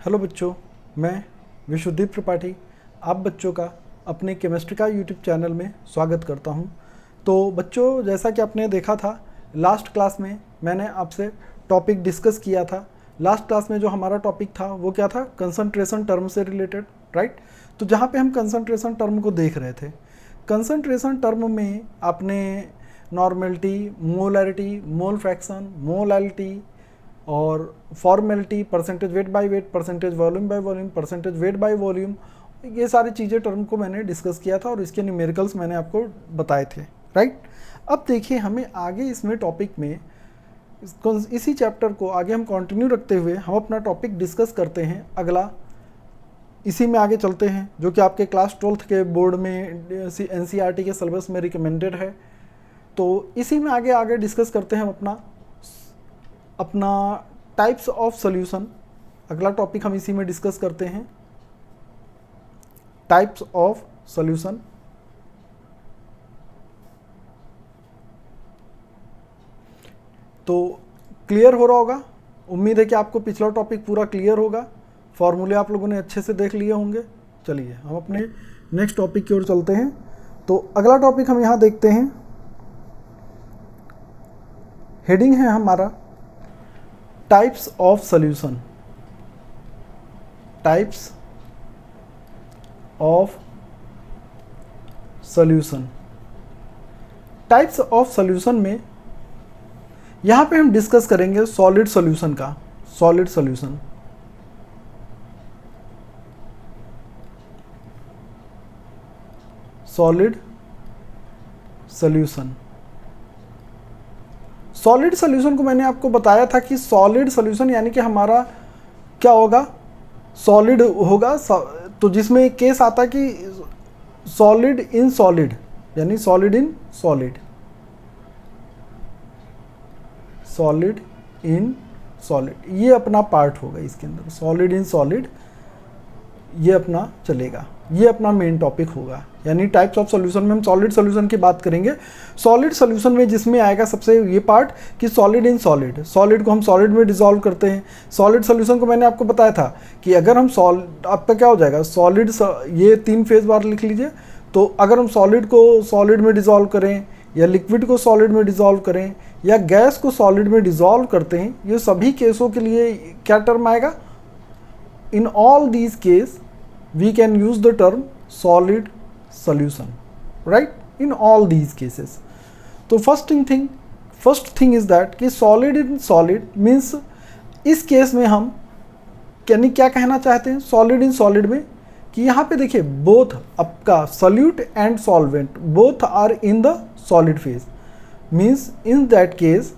Hello बच्चों, मैं विश्वदीप त्रिपाठी आप बच्चों का अपने केमिस्ट्री का यूट्यूब चैनल में स्वागत करता हूं। तो बच्चों, जैसा कि आपने देखा था लास्ट क्लास में मैंने आपसे टॉपिक डिस्कस किया था। लास्ट क्लास में जो हमारा टॉपिक था वो क्या था? कंसंट्रेशन टर्म से रिलेटेड, राइट। तो जहाँ पे हम कंसंट्रेशन टर्म को देख रहे थे, कंसंट्रेशन टर्म में आपने normality, molarity, mole fraction, molality और formality, percentage weight by weight, percentage volume by volume, percentage weight by volume, ये सारी चीज़ें टर्म को मैंने डिस्कस किया था और इसके न्यूमेरिकल्स मैंने आपको बताए थे, राइट। अब देखिए हमें आगे इसमें टॉपिक में इसी चैप्टर को आगे हम कंटिन्यू रखते हुए हम अपना टॉपिक डिस्कस करते हैं। अगला इसी में आगे चलते हैं जो कि आपके क्लास 12th के बोर्ड में NCERT के सिलेबस में रिकमेंडेड है। तो इसी में आगे आगे डिस्कस करते हैं हम अपना टाइप्स ऑफ सॉल्यूशन। अगला टॉपिक हम इसी में डिस्कस करते हैं, टाइप्स ऑफ सॉल्यूशन। तो क्लियर हो रहा होगा, उम्मीद है कि आपको पिछला टॉपिक पूरा क्लियर होगा। फॉर्मूले आप लोगों ने अच्छे से देख लिए होंगे। चलिए हम अपने नेक्स्ट टॉपिक की ओर चलते हैं। तो अगला टॉपिक हम यहाँ देखते हैं, हेडिंग है हमारा types of solution. Types of solution. Types of solution में यहां पे हम डिस्कस करेंगे सॉलिड सॉल्यूशन का। Solid solution, solid solution. Solid solution को मैंने आपको बताया था कि सॉलिड सॉल्यूशन यानी कि हमारा क्या होगा? सॉलिड होगा। तो जिसमें एक केस आता है कि सॉलिड इन सॉलिड, यानी solid in solid, solid in solid, ये अपना पार्ट होगा इसके अंदर। सॉलिड इन सॉलिड ये अपना चलेगा, ये अपना मेन टॉपिक होगा। यानी टाइप्स ऑफ सॉल्यूशन में हम सॉलिड सॉल्यूशन की बात करेंगे। सॉलिड सॉल्यूशन में जिसमें आएगा सबसे ये पार्ट कि सॉलिड इन सॉलिड, सॉलिड को हम सॉलिड में डिसॉल्व करते हैं। सॉलिड सॉल्यूशन को मैंने आपको बताया था कि अगर हम आपका क्या हो जाएगा, सॉलिड, ये 3 फेज बार लिख लीजिए। तो अगर हम सॉलिड को सॉलिड में डिसॉल्व करें या लिक्विड को सॉलिड में डिसॉल्व करें या गैस को सॉलिड में डिसॉल्व करते हैं, ये सभी केसों के लिए क्या टर्म आएगा? In all these case we can use the term solid solution, right, in all these cases. तो first thing is that कि solid in solid means इस केस में हम यानी क्या कहना चाहते हैं solid in solid में, कि यहाँ पे देखिए both आपका solute and solvent both are in the solid phase, means in that case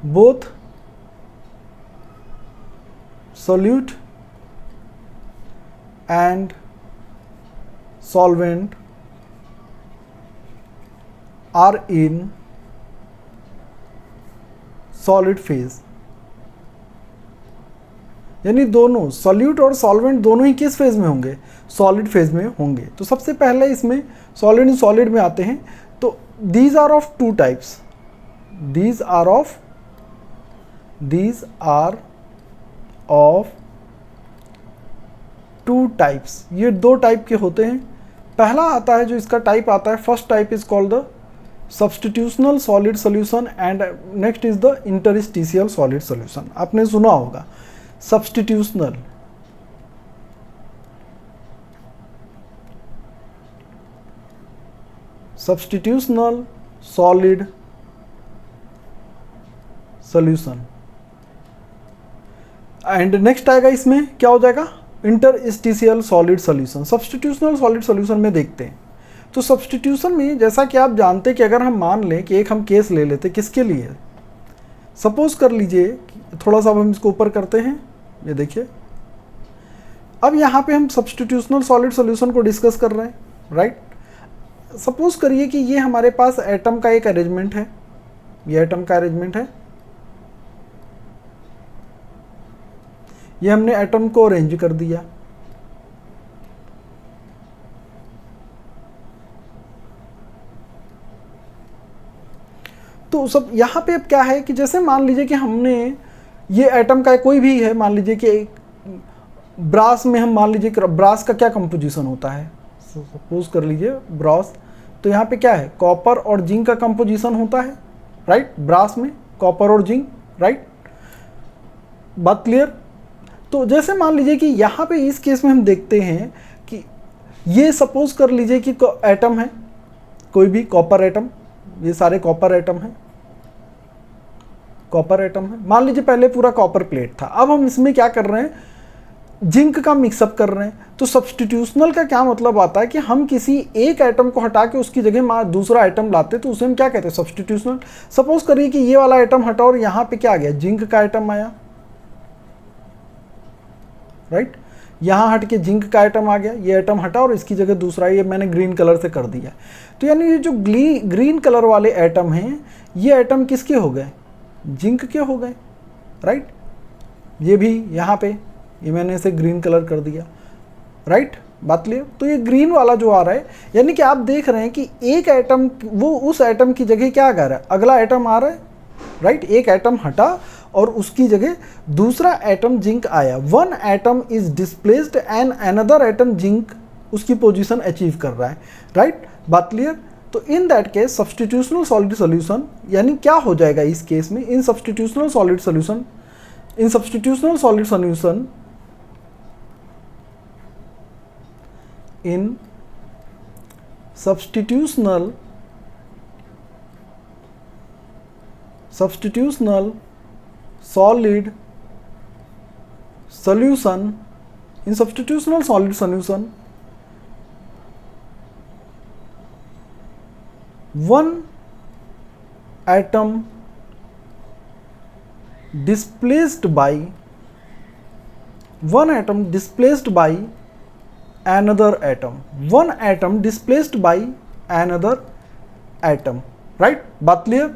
both solute and solvent are in solid phase। यानी दोनों सॉल्यूट और सॉल्वेंट दोनों ही किस फेज में होंगे? सॉलिड फेज में होंगे। तो सबसे पहले इसमें सॉलिड इन सॉलिड में आते हैं। तो these are of two types, these are of two types। ये 2 टाइप के होते हैं। पहला आता है जो इसका टाइप आता है, first type is called the substitutional solid solution and next is the interstitial solid solution. आपने सुना होगा substitutional, solid solution and next आएगा इसमें क्या हो जाएगा? Interstitial solid solution. Substitutional solid solution में देखते हैं। तो सब्स्टिट्यूशन में जैसा कि आप जानते हैं कि अगर हम मान लें कि एक हम केस ले लेते, किसके लिए? सपोज कर लीजिए, थोड़ा सा हम इसको ऊपर करते हैं, ये देखिए। अब यहाँ पे हम सब्स्टिट्यूशनल सॉलिड सॉल्यूशन को डिस्कस कर रहे हैं, राइट। सपोज करिए कि ये हमारे पास एटम का एक अरेंजमेंट है, ये एटम का अरेंजमेंट है। ये हमने एटम को अरेंज कर दिया। तो सब यहाँ पे अब क्या है कि जैसे मान लीजिए कि हमने ये एटम का कोई भी है, मान लीजिए कि ब्रास में हम मान लीजिए ब्रास का क्या कंपोजिशन होता है, सपोज कर लीजिए ब्रास, तो यहाँ पे क्या है कॉपर और जिंक का कंपोजिशन होता है, राइट। ब्रास में कॉपर और जिंक, राइट। बात क्लियर। तो जैसे मान लीजिए कि यहाँ पे इस केस में हम देखते हैं कि ये सपोज कर लीजिए कि एटम है, कोई भी कॉपर एटम, ये सारे कॉपर एटम हैं, कॉपर एटम है। मान लीजिए पहले पूरा कॉपर प्लेट था, अब हम इसमें क्या कर रहे हैं, जिंक का मिक्सअप कर रहे हैं। तो सब्स्टिट्यूशनल का क्या मतलब आता है कि हम किसी एक एटम को हटा के उसकी जगह दूसरा एटम लाते, तो उसे हम क्या कहते हैं, सब्स्टिट्यूशनल। सपोज करिए कि ये वाला एटम हटा और यहाँ पे क्या आ गया, जिंक का एटम आया, राइट। यहाँ हट के जिंक का एटम आ गया, ये एटम हटा और इसकी जगह दूसरा, ये मैंने ग्रीन कलर से कर दिया। तो यानी ये जो ग्रीन कलर वाले एटम हैं, ये एटम किसके हो गए, जिंक के हो गए, राइट। ये भी यहाँ पे ये मैंने इसे ग्रीन कलर कर दिया, राइट। बात क्लियर। तो ये ग्रीन वाला जो आ रहा है, यानी कि आप देख रहे हैं कि एक एटम वो उस एटम की जगह क्या कर रहा है, अगला एटम आ रहा है, राइट। एक एटम हटा और उसकी जगह दूसरा एटम जिंक आया। One atom is displaced and another atom zinc उसकी पोजीशन अचीव कर रहा है, राइट। बात क्लियर। तो in that case substitutional solid solution यानी क्या हो जाएगा इस केस में, in substitutional solid solution, in substitutional solid solution, in substitutional solid solution, in substitutional solid solution, one atom displaced by another atom, one atom displaced by another atom, right। बात clear.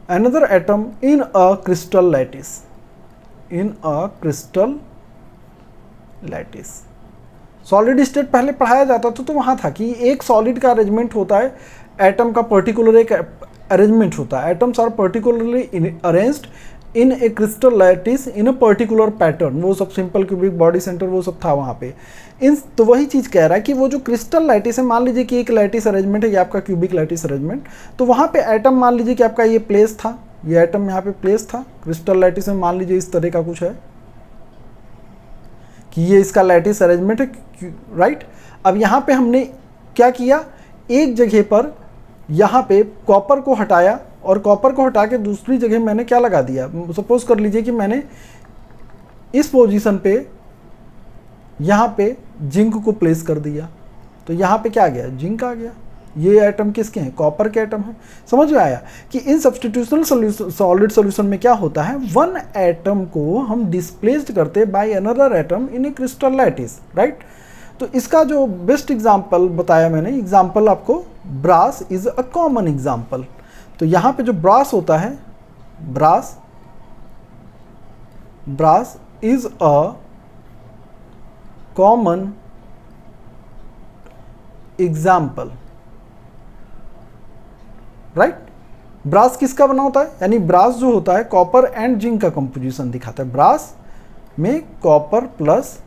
another atom in a crystal lattice, in a crystal lattice। Solid state पहले पढ़ाया जाता था तो वहाँ था कि एक सॉलिड का अरेंजमेंट होता है, एटम का पर्टिकुलर एक अरेंजमेंट होता है, atoms are particularly arranged in a crystal lattice in a particular pattern. वो सब सिंपल क्यूबिक बॉडी सेंटर वो सब था वहाँ पे। तो वही चीज़ कह रहा है कि वो जो क्रिस्टल लैटिस है, मान लीजिए कि एक लैटिस अरेंजमेंट है, ये आपका क्यूबिक लैटिस अरेंजमेंट, तो वहाँ पे एटम मान लीजिए कि आपका ये प्लेस था, ये एटम यहाँ पे प्लेस था क्रिस्टल लैटिस में, मान लीजिए इस तरह का कुछ है कि ये इसका लैटिस अरेंजमेंट है, राइट। अब यहाँ पे हमने क्या किया, एक जगह पर यहाँ पे कॉपर को हटाया और कॉपर को हटा के दूसरी जगह मैंने क्या लगा दिया, सपोज कर लीजिए कि मैंने इस पोजीशन पे यहाँ पे जिंक को प्लेस कर दिया, तो यहाँ पे क्या आ गया, जिंक आ गया। ये एटम किसके हैं, कॉपर के एटम हैं। समझ में आया कि इन सब्स्टिट्यूशनल सॉलिड सॉल्यूशन में क्या होता है, वन एटम को हम डिस्प्लेस्ड करते by another atom in a crystal lattice, right. तो इसका जो बेस्ट एग्जांपल बताया मैंने, एग्जांपल आपको brass is a common example. तो यहाँ पे जो ब्रास होता है, brass is a common example, right. Brass किसका बना होता है, यानी ब्रास जो होता है कॉपर एंड जिंक का कंपोजिशन दिखाता है। ब्रास में कॉपर प्लस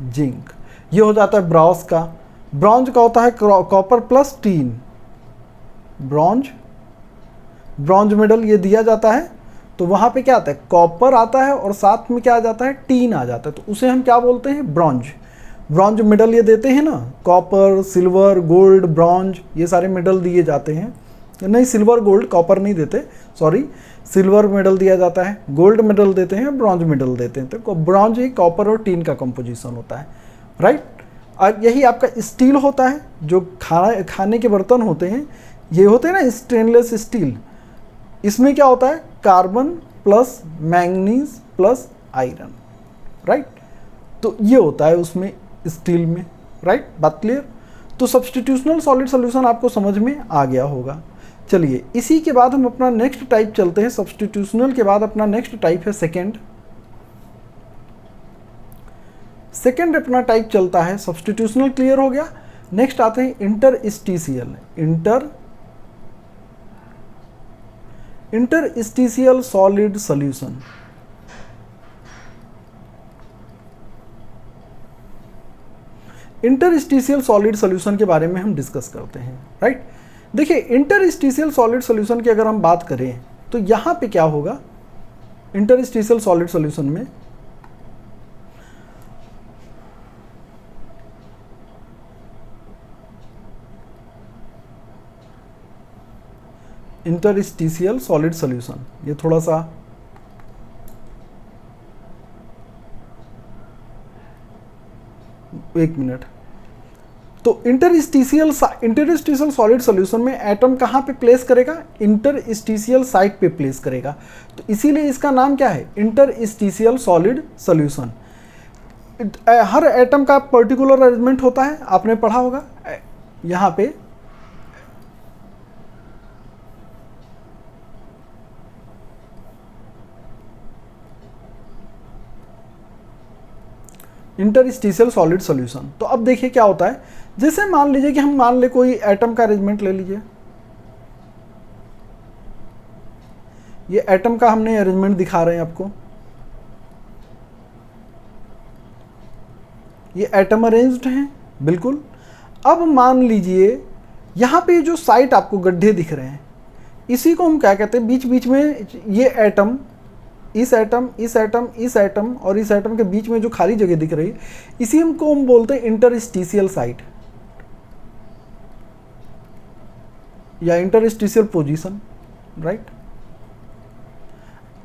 जिंक, ये हो जाता है ब्रास का। ब्रॉन्ज का होता है copper plus tin, bronze medal ये दिया जाता है, तो वहाँ पे क्या आता है, कॉपर आता है और साथ में क्या आ जाता है, टीन आ जाता है, तो उसे हम क्या बोलते हैं, ब्रॉन्ज मेडल ये देते हैं ना, कॉपर, सिल्वर, गोल्ड, ब्रॉन्ज, ये सारे मेडल दिए जाते हैं। नहीं, सिल्वर गोल्ड कॉपर नहीं देते, सॉरी, सिल्वर मेडल दिया जाता है, गोल्ड मेडल देते हैं, ब्रॉन्ज मेडल देते हैं। तो ब्रॉन्ज ही कॉपर और टीन का कंपोजिशन होता है, राइट। और यही आपका स्टील होता है, जो खाने के बर्तन होते हैं, ये होते हैं ना स्टेनलेस स्टील, इसमें क्या होता है, carbon plus manganese plus iron, right. तो ये होता है उसमें स्टील में, राइट। बात क्लियर। तो सब्स्टिट्यूशनल सॉलिड सॉल्यूशन आपको समझ में आ गया होगा। चलिए, इसी के बाद हम अपना नेक्स्ट टाइप चलते हैं। सब्स्टिट्यूशनल के बाद अपना नेक्स्ट टाइप है सेकेंड अपना टाइप चलता है सब्स्टिट्यूशनल, क्लियर हो गया। नेक्स्ट आते हैं interstitial. Interstitial solid solution. Interstitial solid solution के बारे में हम डिस्कस करते हैं, राइट। देखिए, इंटरस्टिशियल सॉलिड सॉल्यूशन की अगर हम बात करें तो यहां पे क्या होगा, इंटरस्टिशियल सॉलिड सॉल्यूशन में इंटरस्टिशियल सॉलिड सॉल्यूशन, ये थोड़ा सा एक मिनट। तो इंटरस्टिशियल सॉलिड सॉल्यूशन में एटम कहाँ पे प्लेस करेगा, इंटरस्टिशियल साइट पे प्लेस करेगा। तो इसीलिए इसका नाम क्या है, इंटरस्टिशियल सॉलिड सॉल्यूशन। हर एटम का पर्टिकुलर अरेंजमेंट होता है, आपने पढ़ा होगा। यहाँ पे इंटरस्टिशियल सॉलिड सॉल्यूशन। तो अब देखिए क्या होता है, जैसे मान लीजिए कि हम मान ले कोई एटम का अरेंजमेंट ले लीजिए, ये एटम का हमने अरेंजमेंट दिखा रहे हैं आपको, ये एटम अरेंज्ड हैं बिल्कुल। अब मान लीजिए यहाँ पे जो साइट आपको गड्ढे दिख रहे हैं, इसी को हम क्या कहते हैं, बीच बीच में ये एटम, इस एटम, इस एटम, इस एटम और इस एटम के बीच में जो खाली जगह दिख रही है, इसी को हम बोलते हैं इंटरस्टिशियल साइट या इंटरस्टिशियल पोजीशन, राइट।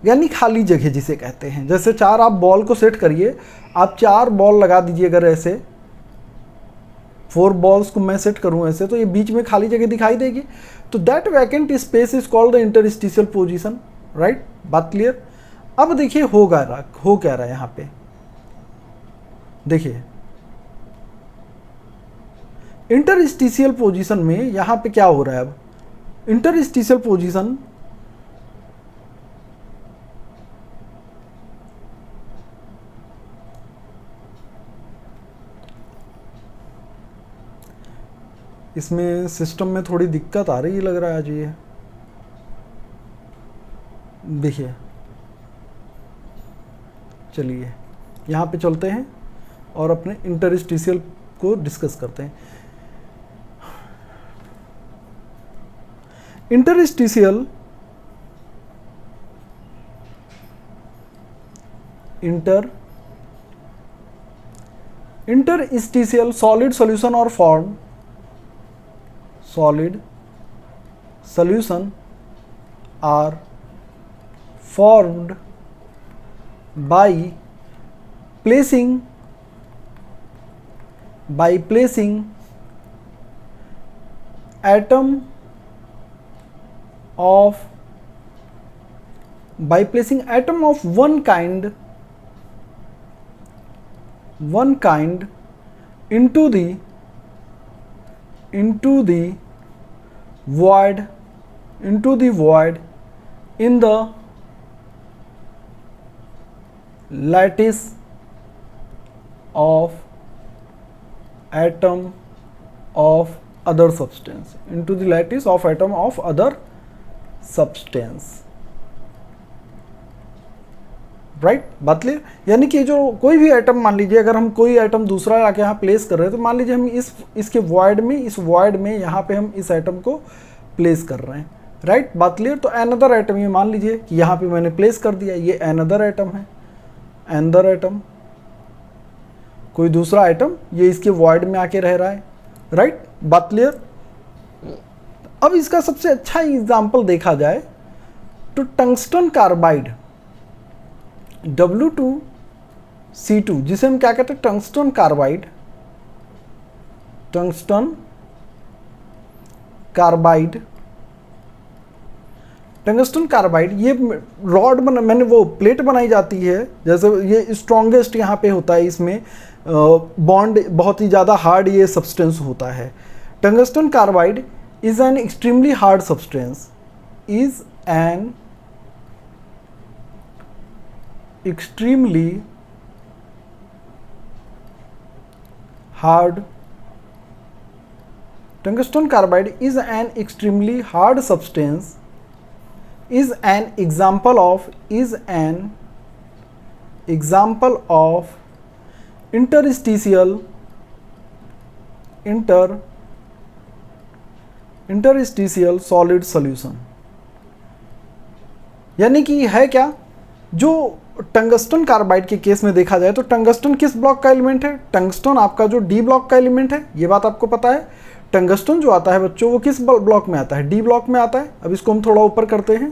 यानी खाली जगह जिसे कहते हैं। जैसे चार आप बॉल को सेट करिए, आप 4 बॉल लगा दीजिए, अगर ऐसे 4 बॉल्स को मैं सेट करूं ऐसे, तो ये बीच में खाली जगह दिखाई देगी। तो that vacant space is called the interstitial position, right. बात क्लियर। अब देखिए हो क्या रहा है यहाँ पे, देखिए इंटरस्टिशियल पोजीशन में यहाँ पे क्या हो रहा है। अब इंटरस्टिशियल पोजीशन इसमें सिस्टम में थोड़ी दिक्कत आ रही है लग रहा है आज ये। देखिए, चलिए यहाँ पे चलते हैं और अपने इंटरस्टिशियल को डिस्कस करते हैं। इंटरस्टिशियल सॉलिड सॉल्यूशन और form solid solution are formed by placing atom of one kind into the void in the lattice of atom of other substance, into the lattice of atom of other substance, right. बात clear. यानी कि जो कोई भी atom, मान लीजिए अगर हम कोई एटम दूसरा आके यहाँ प्लेस कर रहे हैं, तो मान लीजिए हम इसके वॉइड में, इस वॉइड में यहाँ पे हम इस एटम को प्लेस कर रहे हैं, राइट। बात क्लियर। तो एनदर एटम, ये मान लीजिए कि यहाँ पे मैंने प्लेस कर दिया, ये एनदर एटम है, एनदर एटम, कोई दूसरा एटम ये इसके वॉइड में आके रह रहा है, राइट। बात क्लियर। अब इसका सबसे अच्छा एग्जाम्पल देखा जाए तो टंगस्टन कार्बाइड W2C2, जिसे हम क्या कहते हैं, टंगस्टन कार्बाइड ये रॉड मैंने वो प्लेट बनाई जाती है, जैसे ये स्ट्रॉन्गेस्ट यहाँ पे होता है, इसमें बॉन्ड बहुत ही ज़्यादा हार्ड ये सब्सटेंस होता है। Tungsten carbide is an extremely hard substance, extremely hard. Tungsten carbide is an extremely hard substance is an example of interstitial solid solution। यानी कि है क्या, जो टंगस्टन कार्बाइड के केस में देखा जाए तो टंगस्टन किस ब्लॉक का एलिमेंट है? टंगस्टन आपका जो डी ब्लॉक का एलिमेंट है, ये बात आपको पता है। टंगस्टन जो आता है बच्चों वो किस ब्लॉक में आता है? डी ब्लॉक में आता है। अब इसको हम थोड़ा ऊपर करते हैं।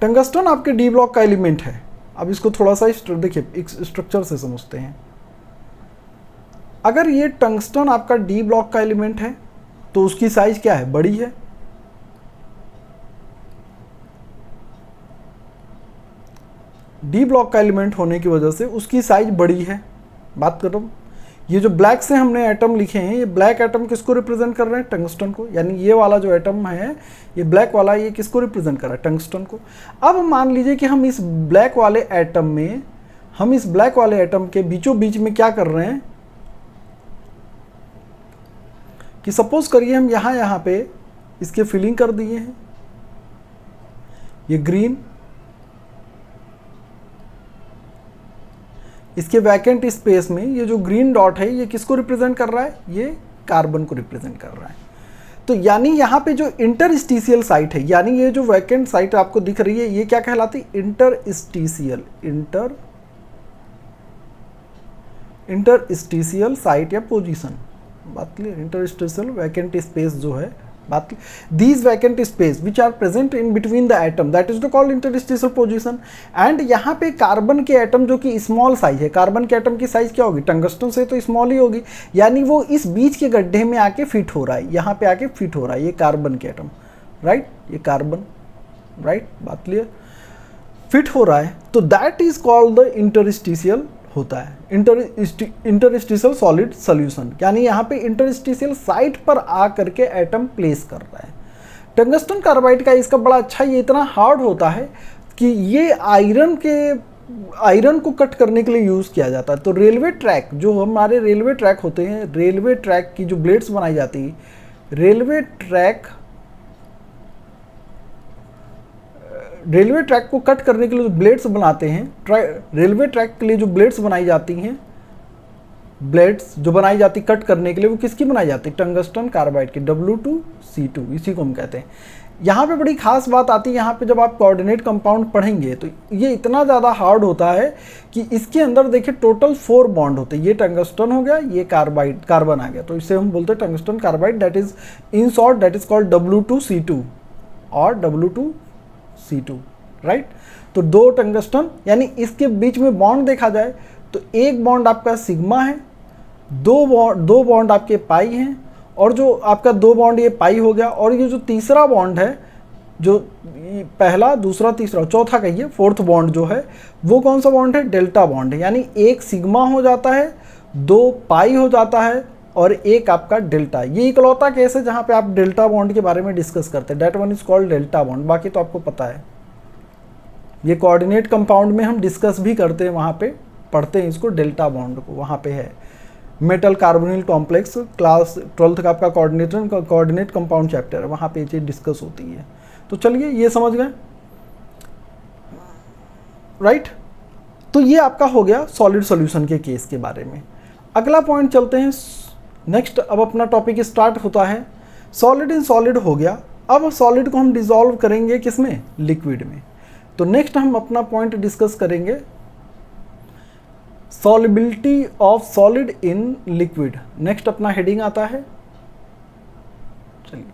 टंगस्टन आपके डी ब्लॉक का एलिमेंट है। अब इसको थोड़ा सा देखिए एक स्ट्रक्चर से समझते हैं। अगर ये टंगस्टन आपका डी ब्लॉक का एलिमेंट है तो उसकी साइज क्या है? बड़ी है। डी ब्लॉक का एलिमेंट होने की वजह से उसकी साइज बड़ी है। बात कर रहा हूँ, ये जो ब्लैक से हमने एटम लिखे हैं, ये ब्लैक एटम किसको रिप्रेजेंट कर रहे हैं? टंगस्टन को। यानी ये वाला जो एटम है, ये ब्लैक वाला, ये किसको रिप्रेजेंट कर रहा है? टंगस्टन को। अब मान लीजिए कि हम इस ब्लैक वाले एटम के बीचों बीच में क्या कर रहे हैं कि सपोज करिए हम यहाँ पे इसके फिलिंग कर दिए हैं, ये ग्रीन, इसके वैकेंट स्पेस में ये जो ग्रीन डॉट है ये किसको रिप्रेजेंट कर रहा है? ये कार्बन को रिप्रेजेंट कर रहा है। तो यानी यहाँ पे जो इंटरस्टिशियल साइट है, यानी ये जो वैकेंट साइट आपको दिख रही है, ये क्या कहलाती? इंटरस्टिशियल साइट या पोजीशन। बात क्लियर? इंटरस्टिशियल वैकेंट स्पेस जो है, बात these vacant space which are present in between the atom, that is the called interstitial position. And यहाँ पे कार्बन के एटम जो कि स्मॉल साइज है, कार्बन के एटम की साइज क्या होगी? टंगस्टन से तो स्मॉल ही होगी, यानी वो इस बीच के गड्ढे में आके फिट हो रहा है, यहाँ पे आके फिट हो रहा है, ये कार्बन के एटम, राइट? ये कार्बन, राइट? बात क्लियर? फिट हो रहा है, तो that is called the interstitial होता है, इंटरस्टिशियल सॉलिड सॉल्यूशन। यानी यहाँ पे इंटरस्टिशियल साइट पर आ करके एटम प्लेस कर रहा है। टंगस्टन कार्बाइड का इसका बड़ा अच्छा, ये इतना हार्ड होता है कि ये आयरन को कट करने के लिए यूज़ किया जाता है। तो रेलवे ट्रैक, जो हमारे रेलवे ट्रैक होते हैं, रेलवे ट्रैक की जो ब्लेड्स बनाई जाती है, रेलवे ट्रैक को कट करने के लिए जो ब्लेड्स बनाते हैं, रेलवे ट्रैक के लिए जो ब्लेड्स बनाई जाती हैं, ब्लेड्स जो बनाई जाती कट करने के लिए, वो किसकी बनाई जाती? टंगस्टन कार्बाइड की, W2C2, इसी को हम कहते हैं। यहाँ पे बड़ी खास बात आती है, यहाँ पे जब आप कोऑर्डिनेट कंपाउंड पढ़ेंगे तो ये इतना ज़्यादा हार्ड होता है कि इसके अंदर देखिए टोटल 4 बॉन्ड होते हैं। ये टंगस्टन हो गया, ये कार्बन आ गया, तो इसे हम बोलते हैं tungsten carbide, that is in short that is called W2C2 और W2C2, राइट? तो 2 टंगस्टन, यानी इसके बीच में बॉन्ड देखा जाए तो एक बॉन्ड आपका सिग्मा है, दो बॉन्ड आपके पाई हैं, और जो आपका 2 बॉन्ड ये पाई हो गया, और ये जो तीसरा बॉन्ड है, जो पहला, दूसरा, तीसरा, चौथा कहिए, 4th बॉन्ड जो है वो कौन सा बॉन्ड है? डेल्टा बॉन्ड है। यानी एक सिग्मा हो जाता है, 2 पाई हो जाता है, और एक आपका डेल्टा। ये इकलौता केस है जहाँ पे आप डेल्टा बॉन्ड के बारे में डिस्कस करते हैं, that one is called delta bond. बाकी तो आपको पता है, ये कोऑर्डिनेट कंपाउंड में हम डिस्कस भी करते हैं, वहाँ पे पढ़ते हैं इसको, डेल्टा बॉन्ड को, वहाँ पे है metal carbonyl complex, class 12th का आपका कोऑर्डिनेट कंपाउंड चैप्टर है, वहाँ पे ये चीज़ डिस्कस होती है। तो चलिए ये समझ गए, राइट? तो ये आपका हो गया सॉलिड सॉल्यूशन के केस के बारे में। अगला पॉइंट चलते हैं नेक्स्ट। अब अपना टॉपिक स्टार्ट होता है, सॉलिड इन सॉलिड हो गया। अब सॉलिड को हम डिसॉल्व करेंगे किसमें? लिक्विड में। तो नेक्स्ट हम अपना पॉइंट डिस्कस करेंगे solubility of solid in liquid. Next अपना हेडिंग आता है, चलिए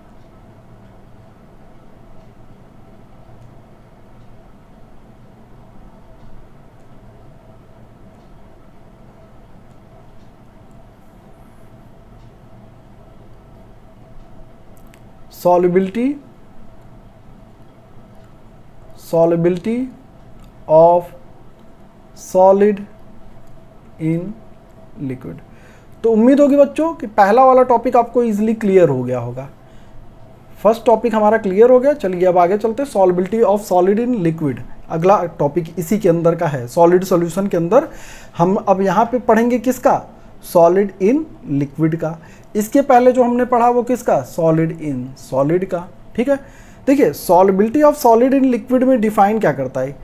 solubility of solid in liquid। तो उम्मीद होगी बच्चों कि पहला वाला टॉपिक आपको इजीली क्लियर हो गया होगा। फर्स्ट टॉपिक हमारा क्लियर हो गया। चलिए अब आगे चलते हैं, solubility of solid in liquid. अगला टॉपिक इसी के अंदर का है, सॉलिड सॉल्यूशन के अंदर हम अब यहाँ पे पढ़ेंगे किसका? सॉलिड इन लिक्विड का। इसके पहले जो हमने पढ़ा वो किसका? सॉलिड इन सॉलिड का, ठीक है। देखिए solubility of solid in liquid में डिफाइन क्या करता है,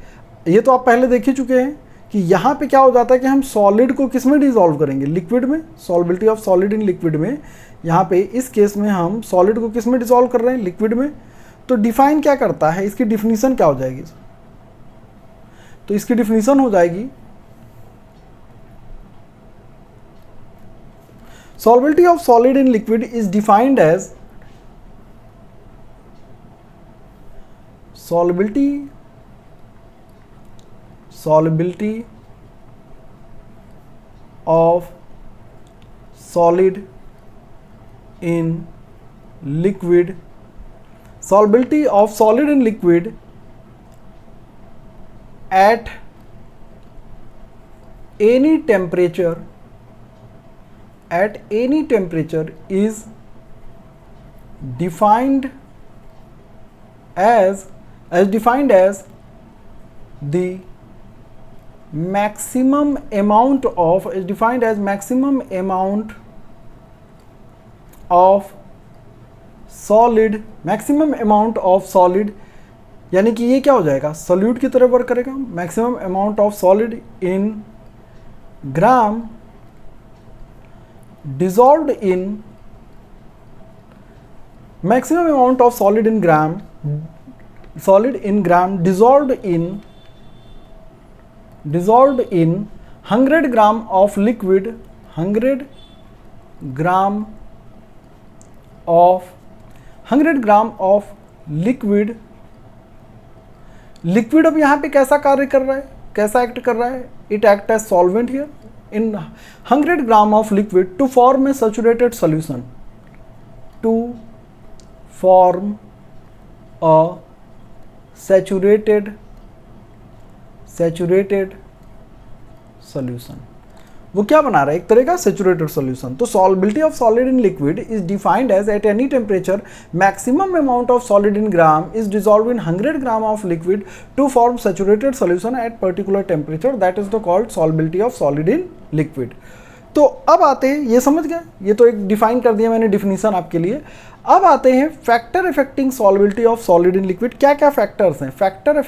ये तो आप पहले देख ही चुके हैं कि यहाँ पे क्या हो जाता है कि हम सॉलिड को किस में डिसॉल्व करेंगे, लिक्विड में। Solubility of solid in liquid में, यहाँ पे इस केस में हम सॉलिड को किस में डिसॉल्व कर रहे हैं, लिक्विड में। तो डिफाइन क्या करता है, इसकी डिफिनीशन क्या हो जाएगी, तो इसकी डिफिनीशन हो जाएगी solubility of solid in liquid is defined as solubility of solid in liquid, solubility of solid in liquid at any temperature is defined as the maximum amount of solid, यानी कि ये क्या हो जाएगा, सॉल्यूट की तरह वर्क करेगा। Maximum amount of solid in gram dissolved in maximum amount of solid in gram dissolved in 100 gram of liquid, 100 gram of liquid। Liquid अब यहाँ पे कैसा कार्य कर रहा है, कैसा एक्ट कर रहा है, it act as solvent here in 100 gram of liquid to form a saturated solution, to form a saturated solution। वो क्या बना रहा है, एक तरह का सैचुरेटेड सॉल्यूशन। तो solubility of solid in liquid is defined as at any temperature maximum amount of solid in gram is dissolve in 100 gram of liquid to form saturated solution at particular temperature, that is the called solubility of solid in liquid. तो अब आते हैं, ये समझ गए, ये तो एक डिफाइन कर दिया मैंने डिफिनीशन आपके लिए। अब आते हैं factor affecting solubility of solid in liquid. क्या क्या फैक्टर्स हैं, factor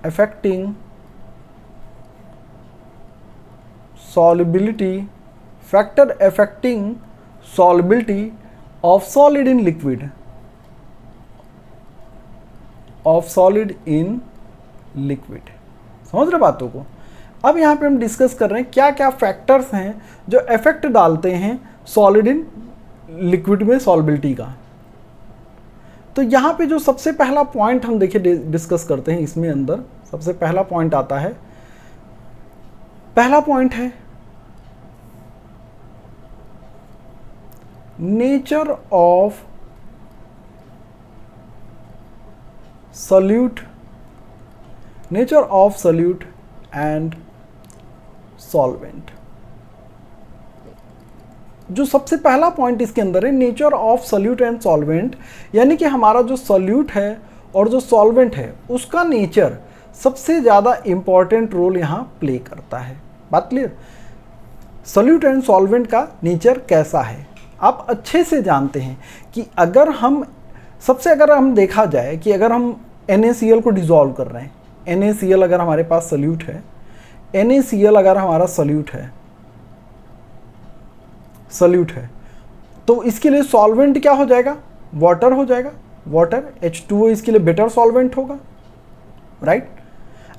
affecting solubility of solid in liquid, समझ रहे बातों को। अब यहाँ पे हम डिस्कस कर रहे हैं क्या क्या फैक्टर्स हैं जो इफेक्ट डालते हैं सॉलिड इन लिक्विड में सॉल्युबिलिटी का। तो यहाँ पे जो सबसे पहला पॉइंट हम देखिए डिस्कस करते हैं, इसमें अंदर सबसे पहला पॉइंट आता है, पहला पॉइंट है nature of solute and solvent. जो सबसे पहला पॉइंट इसके अंदर है nature of solute and solvent, यानी कि हमारा जो सॉल्यूट है और जो सॉल्वेंट है उसका नेचर सबसे ज़्यादा इम्पॉर्टेंट रोल यहाँ प्ले करता है। बात क्लियर, सॉल्यूट एंड सॉल्वेंट का नेचर कैसा है आप अच्छे से जानते हैं कि अगर हम देखा जाए कि अगर हम NaCl को डिसॉल्व कर रहे हैं, NaCl अगर हमारे पास सॉल्यूट है, NaCl अगर हमारा सॉल्यूट है तो इसके लिए सॉल्वेंट क्या हो जाएगा, वाटर हो जाएगा, वाटर H2O इसके लिए बेटर सॉल्वेंट होगा, राइट।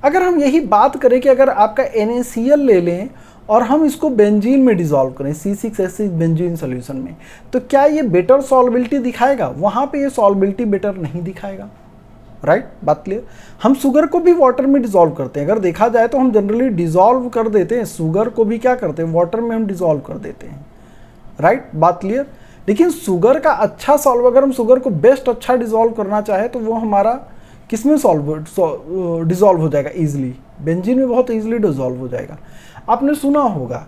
अगर हम यही बात करें कि अगर आपका NaCl ले लें और हम इसको बेंजीन में डिसॉल्व करें C6H6 बेंजीन सॉल्यूशन में, तो क्या ये बेटर सॉल्युबिलिटी दिखाएगा, वहाँ पे ये सॉल्युबिलिटी बेटर नहीं दिखाएगा, राइट। बात क्लियर। हम शुगर को भी वाटर में डिसॉल्व करते हैं, अगर देखा जाए तो हम जनरली डिसॉल्व कर देते हैं, शुगर को भी क्या करते हैं, वाटर में हम डिसॉल्व कर देते हैं, राइट। बात क्लियर। लेकिन शुगर का अच्छा सॉल्व, अगर हम शुगर को बेस्ट अच्छा डिसॉल्व करना चाहे तो वो हमारा किस में डिसॉल्व हो जाएगा, ईजिली बेंजीन में बहुत ईजिली डिसॉल्व हो जाएगा। आपने सुना होगा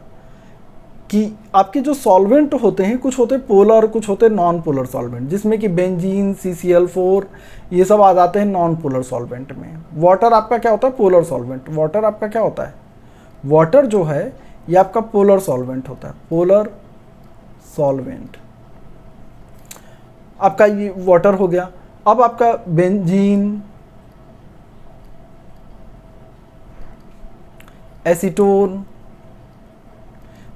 कि आपके जो सॉल्वेंट होते हैं, कुछ होते हैं पोलर, कुछ होते हैं नॉन पोलर सॉल्वेंट, जिसमें कि बेंजीन, CCl4 ये सब आ जाते हैं नॉन पोलर सॉल्वेंट में। वाटर आपका क्या होता है, पोलर सॉल्वेंट। वाटर आपका क्या होता है, वाटर जो है ये आपका पोलर सॉल्वेंट होता है, पोलर सॉल्वेंट, आपका ये वाटर हो गया। अब आपका बेंजीन, एसीटोन,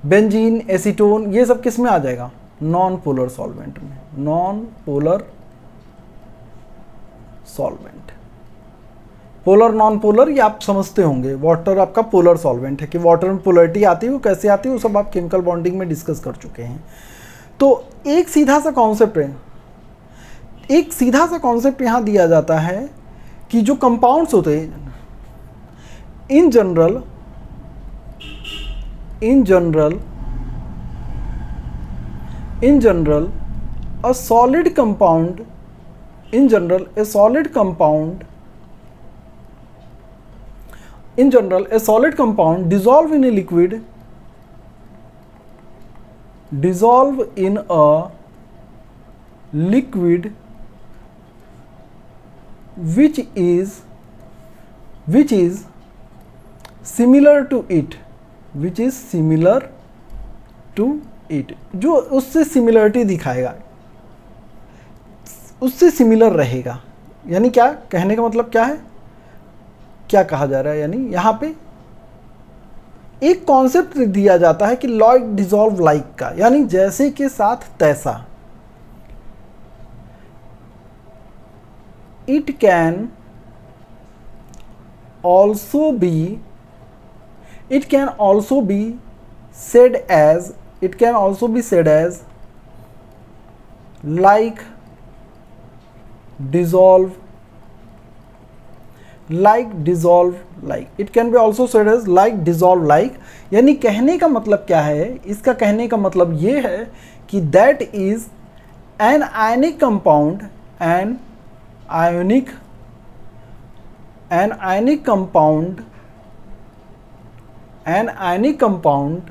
बेंजीन, एसीटोन, ये सब किस में आ जाएगा? नॉन पोलर सॉल्वेंट में। Non polar solvent, polar non polar ये आप समझते होंगे। वाटर आपका पोलर सॉल्वेंट है कि वाटर में पोलरिटी आती है, वो कैसे आती है वो सब आप केमिकल बॉन्डिंग में डिस्कस कर चुके हैं। तो एक सीधा सा कॉन्सेप्ट है, एक सीधा सा कॉन्सेप्ट यहाँ दिया जाता है कि जो कंपाउंड्स होते हैं in general a solid compound dissolve in a liquid, which is similar to it, जो उससे सिमिलरिटी दिखाएगा, उससे सिमिलर रहेगा। यानी क्या कहने का मतलब क्या है, क्या कहा जा रहा है? यानी यहाँ पे एक कॉन्सेप्ट दिया जाता है कि लाइक डिसॉल्व लाइक का, यानी जैसे के साथ तैसा। It can also be said as like dissolve like, it can be also said as like dissolve like। यानी कहने का मतलब क्या है, इसका कहने का मतलब ये है कि that is an ionic compound, an ionic compound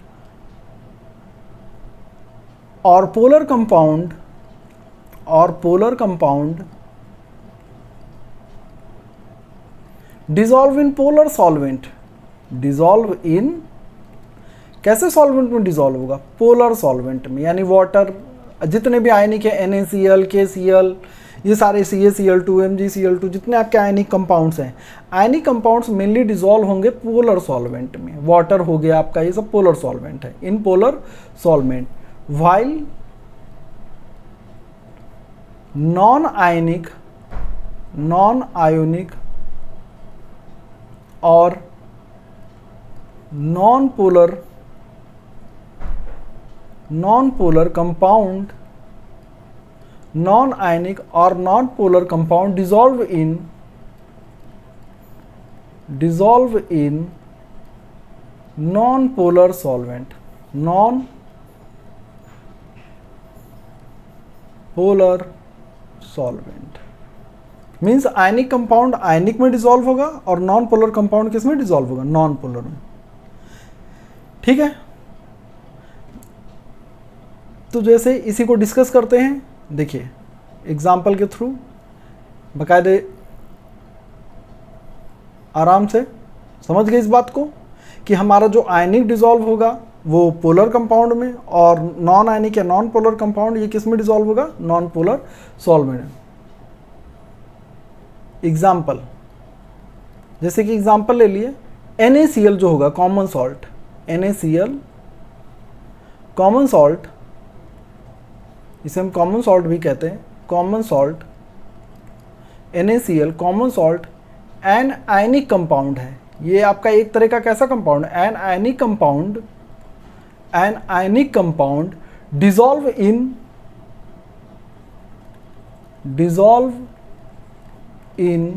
or polar compound dissolve in polar solvent, कैसे सॉल्वेंट में डिसॉल्व होगा? पोलर सॉल्वेंट में। यानी वाटर जितने भी आयनिक है NaCl, KCl, ये सारे CaCl2, MgCl2, जितने आपके आयनिक कंपाउंड्स हैं, आयनिक कंपाउंड्स मेनली डिसॉल्व होंगे पोलर सॉल्वेंट में। वाटर हो गया आपका, ये सब पोलर सॉल्वेंट है, in polar solvent. While non ionic और non polar compound, non ionic और non polar compound dissolve in non polar solvent, means ionic compound ionic में डिसॉल्व होगा और नॉन पोलर कंपाउंड किस में डिसॉल्व होगा? नॉन पोलर में। ठीक है, तो जैसे इसी को डिस्कस करते हैं, देखिए एग्जाम्पल के थ्रू बाकायदे आराम से समझ गए इस बात को कि हमारा जो आयनिक डिसॉल्व होगा वो पोलर कंपाउंड में, और नॉन आयनिक या नॉन पोलर कंपाउंड ये किस में डिसॉल्व होगा? नॉन पोलर सॉल्वेंट में। एग्जाम्पल, जैसे कि एग्जाम्पल ले लिए NaCl जो होगा common salt, NaCl common salt, इसे हम कॉमन सॉल्ट भी कहते हैं, common salt NaCl common salt an ionic compound है। ये आपका एक तरह का कैसा compound? An ionic compound dissolve in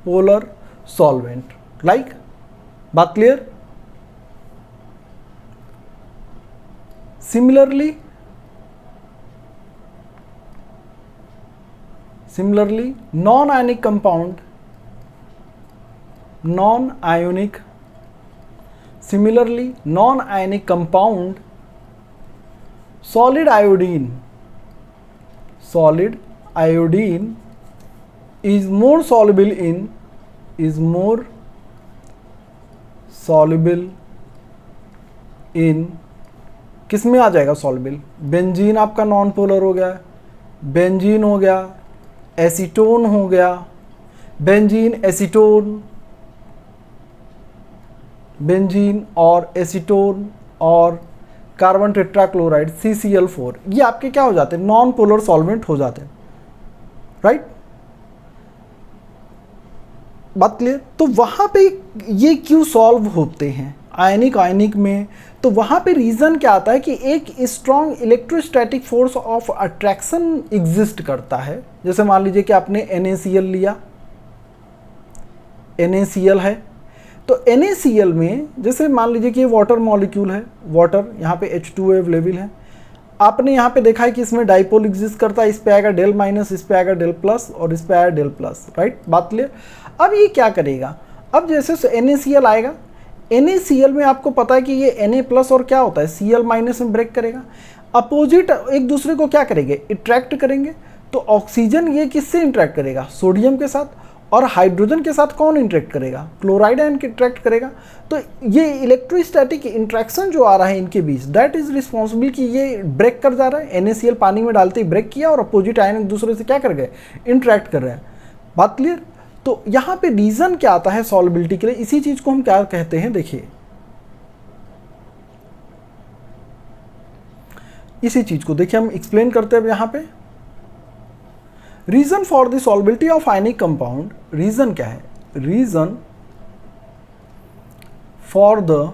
polar solvent, like, बात clear? Similarly, non-ionic compound, non-ionic solid iodine is more soluble in किस में आ जाएगा सॉल्युबल, बेंजीन आपका नॉन पोलर हो गया, बेंजीन हो गया, एसीटोन हो गया, बेंजीन एसीटोन, बेंजीन और एसीटोन और कार्बन टेट्राक्लोराइड CCl4, ये आपके क्या हो जाते हैं, नॉन पोलर सॉल्वेंट हो जाते हैं, राइट। बात क्लियर। तो वहाँ पे ये क्यों सॉल्व होते हैं आयनिक में, तो वहाँ पे रीज़न क्या आता है कि एक strong electrostatic force of attraction exist करता है। जैसे मान लीजिए कि आपने NaCl लिया, NaCl है, तो NaCl में जैसे मान लीजिए कि ये वाटर मॉलिक्यूल है, वाटर यहाँ पे H2O अवेलेबल है, आपने यहाँ पे देखा है कि इसमें डाइपोल एग्जिस्ट करता है, इस पे आएगा डेल माइनस, इस पे आएगा डेल प्लस और इस पे आएगा डेल प्लस, राइट। बात क्लियर। अब ये क्या करेगा, अब जैसे NaCl आएगा, NaCl में आपको पता है कि ये Na प्लस और क्या होता है Cl माइनस में ब्रेक करेगा, अपोजिट एक दूसरे को क्या करेंगे, इंट्रैक्ट करेंगे। तो ऑक्सीजन ये किससे इंट्रैक्ट करेगा, सोडियम के साथ, और हाइड्रोजन के साथ कौन इंटरेक्ट करेगा, क्लोराइड आयन इंटरेक्ट करेगा। तो ये इलेक्ट्रोस्टैटिक इंट्रैक्शन जो आ रहा है इनके बीच, दैट इज रिस्पॉन्सिबल कि ये ब्रेक कर जा रहा है। NaCl पानी में डालते ही ब्रेक किया और अपोजिट आयन एक दूसरे से क्या कर गए, इंटरेक्ट कर रहे हैं। बात क्लियर। तो यहाँ पे रीजन क्या आता है सॉल्युबिलिटी के लिए, इसी चीज को हम क्या कहते हैं, देखिए इसी चीज को देखिए हम एक्सप्लेन करते हैं यहाँ पे। Reason for the solubility of ionic compound, reason क्या है, reason for the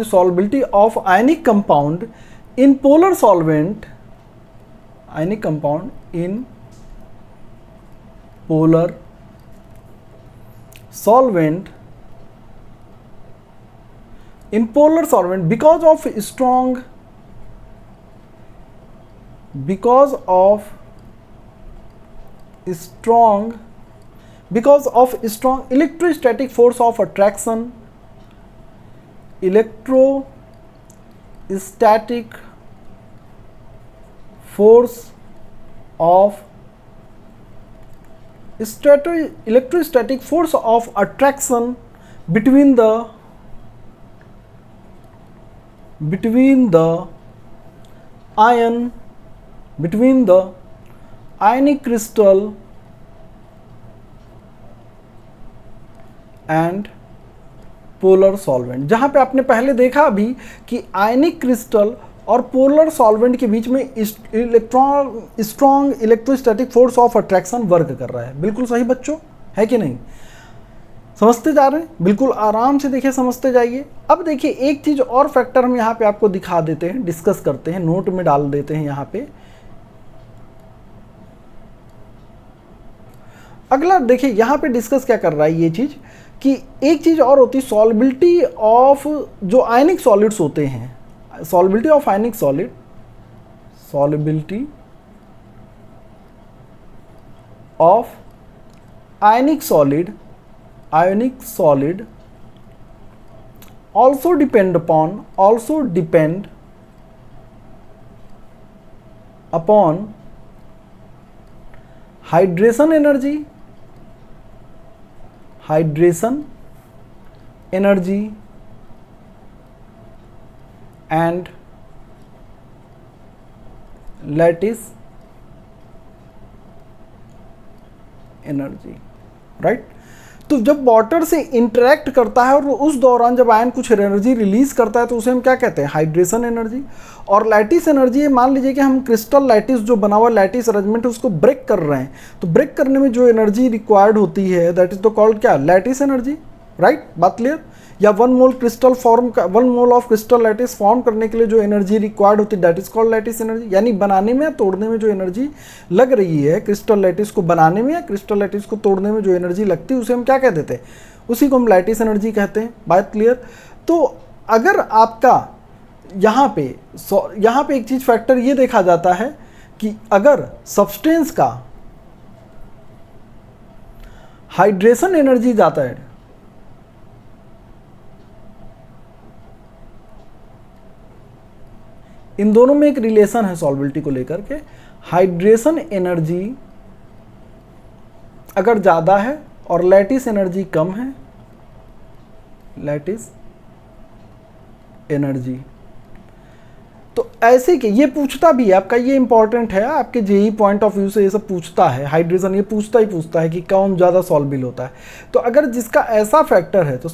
solubility of ionic compound in polar solvent, ionic compound in polar solvent because of strong electrostatic force of attraction, electrostatic force of between the ionic crystal and polar solvent. जहां पे आपने पहले देखा अभी कि आयनिक crystal और polar solvent के बीच में strong electrostatic force of attraction work कर रहा है। बिल्कुल सही बच्चों, है कि नहीं, समझते जा रहे हैं, बिल्कुल आराम से देखिए समझते जाइए। अब देखिए एक चीज और फैक्टर हम यहाँ पे आपको दिखा देते हैं, डिस्कस करते हैं, नोट में डाल देते हैं यहाँ पे। अगला देखिए यहाँ पे डिस्कस क्या कर रहा है ये चीज, कि एक चीज और होती है सॉल्युबिलिटी ऑफ जो आयनिक सॉलिड्स होते हैं, solubility of ionic solid, solubility of ionic solid also depend upon hydration energy and lattice energy, right. तो जब वाटर से इंटरेक्ट करता है और उस दौरान जब आयन कुछ एनर्जी रिलीज करता है तो उसे हम क्या कहते हैं, हाइड्रेशन एनर्जी। और लैटिस एनर्जी, मान लीजिए कि हम क्रिस्टल लैटिस जो बना हुआ लैटिस अरेंजमेंट उसको ब्रेक कर रहे हैं, तो ब्रेक करने में जो एनर्जी रिक्वायर्ड होती है दैट इज तो कॉल्ड क्या, लैटिस एनर्जी, राइट। बात क्लियर। या 1 mole of crystal lattice form करने के लिए जो एनर्जी रिक्वायर्ड होती है that is called lattice energy. यानी बनाने में या तोड़ने में जो एनर्जी लग रही है, क्रिस्टल लैटिस को बनाने में या क्रिस्टल लैटिस को तोड़ने में जो एनर्जी लगती है उसे हम क्या कह देते हैं, उसी को हम लैटिस एनर्जी कहते हैं। बात क्लियर। तो अगर आपका यहाँ पे एक चीज फैक्टर ये देखा जाता है कि अगर सब्सटेंस का हाइड्रेशन एनर्जी जाता है, इन दोनों में एक रिलेशन है सॉल्बिलिटी को लेकर के। हाइड्रेशन एनर्जी अगर ज़्यादा है और लैटिस एनर्जी कम है, लैटिस एनर्जी, तो ऐसे के ये पूछता भी है आपका, ये इंपॉर्टेंट है आपके जेई पॉइंट ऑफ व्यू से, ये सब पूछता है। हाइड्रेशन ये पूछता है कि कौन ज़्यादा सॉल्बिल होता है। तो अगर जिसका ऐसा फैक्टर है तो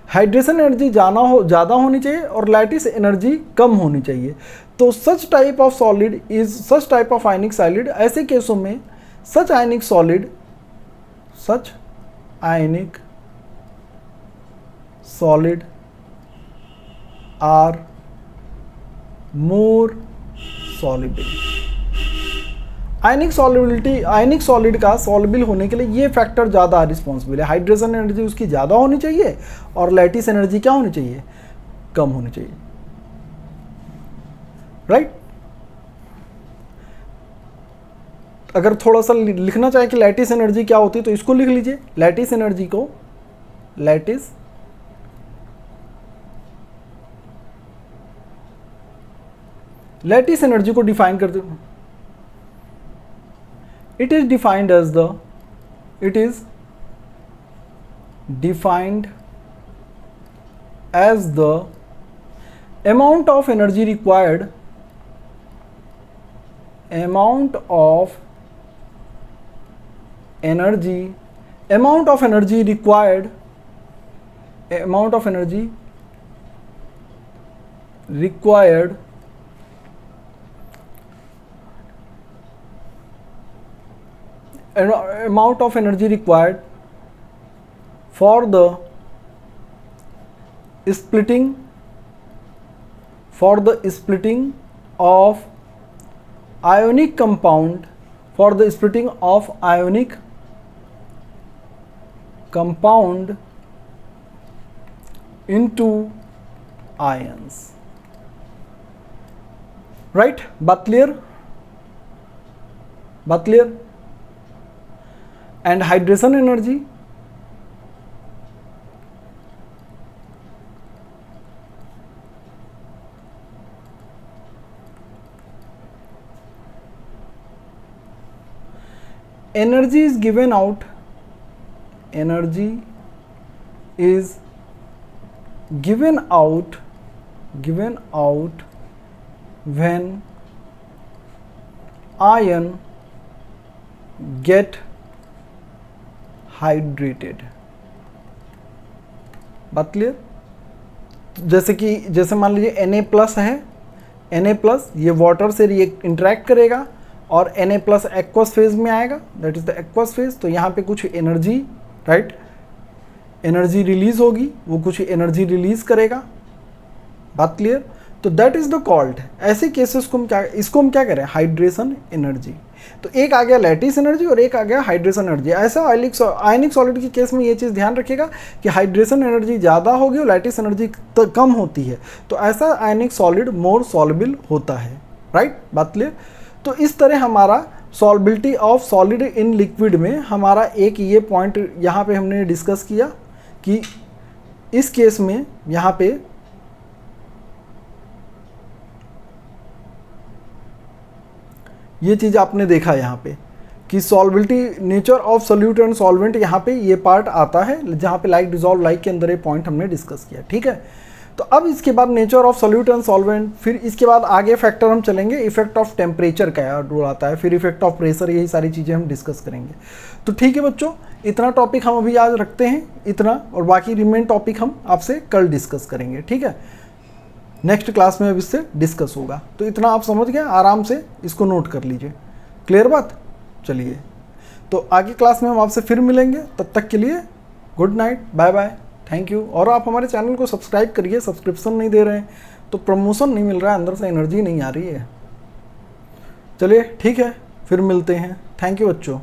हाइड्रेशन एनर्जी ज़्यादा होनी चाहिए और लैटिस एनर्जी कम होनी चाहिए। तो such type of solid is such type of ionic solid, ऐसे केसों में such ionic solid are more soluble. Ionic solid का सॉल्युबल होने के लिए ये फैक्टर ज़्यादा रिस्पॉन्सिबल है। हाइड्रेशन एनर्जी उसकी ज़्यादा होनी चाहिए और लैटिस एनर्जी क्या होनी चाहिए, कम होनी चाहिए, राइट। अगर थोड़ा सा लिखना चाहे कि लैटिस एनर्जी क्या होती है तो इसको लिख लीजिए। लैटिस एनर्जी को लैटिस एनर्जी को डिफाइन करते हैं, it is defined as the amount of energy required for the splitting of ionic compound into ions, right? बात clear? And hydration energy, energy is given out when ion get hydrated. बात clear? जैसे मान लीजिए Na+ है, Na+ ये water से interact करेगा और Na+ एक्वस फेज में आएगा, that is the aqueous phase. तो यहाँ पे कुछ एनर्जी, राइट, एनर्जी रिलीज होगी, वो कुछ एनर्जी रिलीज करेगा। बात क्लियर? तो दैट इज द कॉल्ड, ऐसे केसेस को इसको हम क्या करें, हाइड्रेशन एनर्जी। तो एक आ गया लैटिस एनर्जी और एक आ गया हाइड्रेशन एनर्जी। ऐसा आयनिक सॉलिड के केस में ये चीज़ ध्यान रखिएगा कि हाइड्रेशन एनर्जी ज़्यादा होगी और लैटिस एनर्जी कम होती है, तो ऐसा आयनिक सॉलिड मोर सॉल्युबल होता है, राइट। बात क्लियर? तो इस तरह हमारा सॉल्बिलिटी ऑफ सॉलिड इन लिक्विड में हमारा एक ये पॉइंट यहाँ पे हमने डिस्कस किया कि इस केस में यहाँ पे ये चीज़ आपने देखा यहाँ पे कि solubility, nature of solute and solvent, यहाँ पे ये पार्ट आता है जहाँ पे लाइक डिजॉल्व लाइक के अंदर ये पॉइंट हमने डिस्कस किया, ठीक है। तो अब इसके बाद nature of solute and solvent, फिर इसके बाद आगे फैक्टर हम चलेंगे, इफेक्ट ऑफ टेम्परेचर क्या रोल आता है, फिर इफेक्ट ऑफ प्रेशर, यही सारी चीज़ें हम डिस्कस करेंगे। तो ठीक है बच्चों, इतना टॉपिक हम अभी आज रखते हैं, इतना, और बाकी रिमेन टॉपिक हम आपसे कल डिस्कस करेंगे, ठीक है। नेक्स्ट क्लास में अब इससे डिस्कस होगा। तो इतना आप समझ गए, आराम से इसको नोट कर लीजिए। क्लियर बात? चलिए, तो आगे क्लास में हम आपसे फिर मिलेंगे, तब तक के लिए good night, bye bye, thank you. और आप हमारे चैनल को सब्सक्राइब करिए, सब्सक्रिप्शन नहीं दे रहे हैं तो प्रमोशन नहीं मिल रहा है, अंदर से एनर्जी नहीं आ रही है। चलिए ठीक है, फिर मिलते हैं। थैंक यू बच्चों।